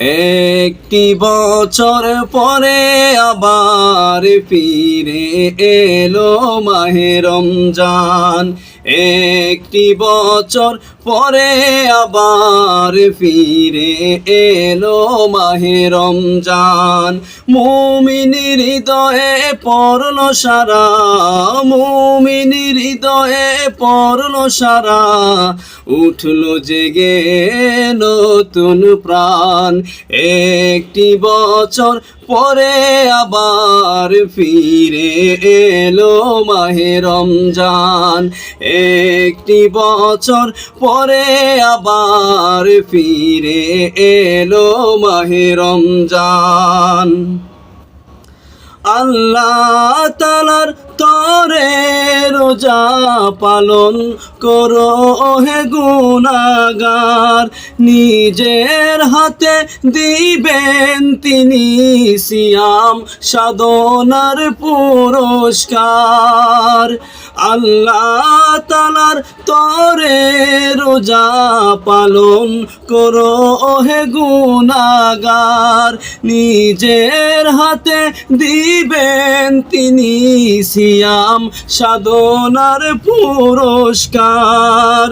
একটি বছর পরে আবার ফিরে এলো মাহে রমজান। একটি বছর পরে আবার ফিরে এলো মাহে রমজান। মুমিনের হৃদয়ে পড়লো সারা, মুমিনের হৃদয়ে পড়লো সারা, উঠলো জেগে নতুন প্রাণ। একটি বছর পরে আবার ফিরে এলো মাহে রমজান। একটি বছর পরে আবার ফিরে এলো মাহে রমজান। আল্লাহ তাআলার তরে রোজা পালন করো হে গুনাহগার, নিজের হাতে দিবেন তিনি সিয়াম সাধনার পুরস্কার। আল্লাহ তাআলার তরে রোজা পালন করো হে গুনাহগার, নিজের হাতে দিবেন তিনি সিয়াম সাধনার পুরস্কার।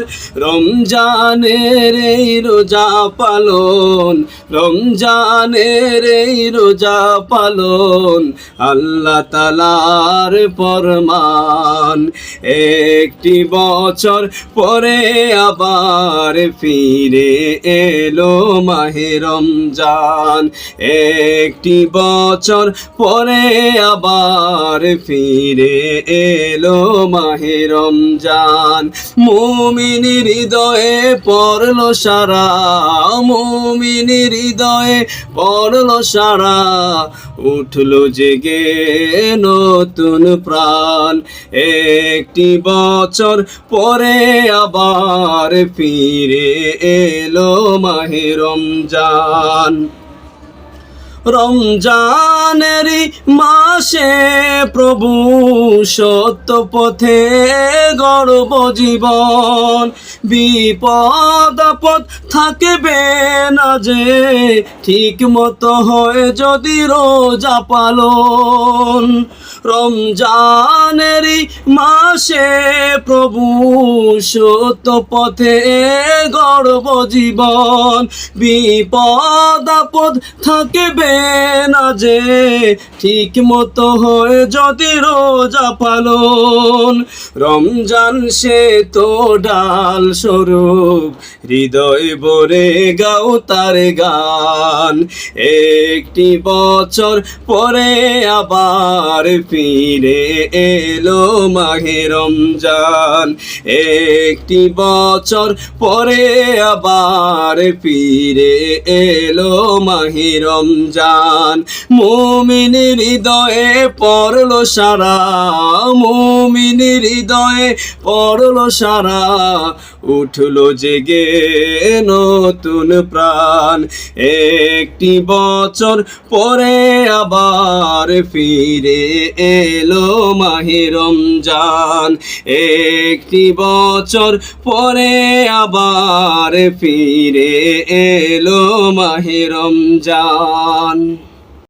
রমজানের এই রোজা পালন, রমজানের এই রোজা পালন আল্লাহ তাআলার ফরমান। একটি বছর পরে আবার ফিরে এলো মাহে রমজান। একটি বছর পরে আবার ফিরে এলো মাহে রমজান। মুমিনের হৃদয়ে পড়লো সারা, মুমিনের হৃদয়ে পড়লো সারা, উঠলো জেগে নতুন প্রাণ। একটি বছর পরে আবার ফিরে এলো মাহে রমজান। রমজানেরই মাসে প্রভু সত্য পথে গড়ব জীবন, বিপদ আপদ থাকবে না যে ঠিক মতো হয় যদি রোজা পালন। রমজানেরই মাসে প্রভু সত্য পথে গড়ব জীবন, বিপদ আপদ থাকবে না যে ঠিক মতো হয় যদি রোজা পালন। রমজান সে তো ডাল স্বরূপ, হৃদয় ভরে গাও তার গান। একটি বছর পরে আবার ফিরে এলো মাহে রমজান। একটি বছর পরে আবার ফিরে এলো মাহে রমজান। মুমিনের হৃদয়ে পড়লো সারা, মুমিনের হৃদয়ে পড়লো সারা, উঠলো জেগে নতুন প্রাণ। একটি বছর পরে আবার ফিরে এলো মাহে রমজান। একটি বছর পরে আবার ফিরে এলো মাহে রমজান।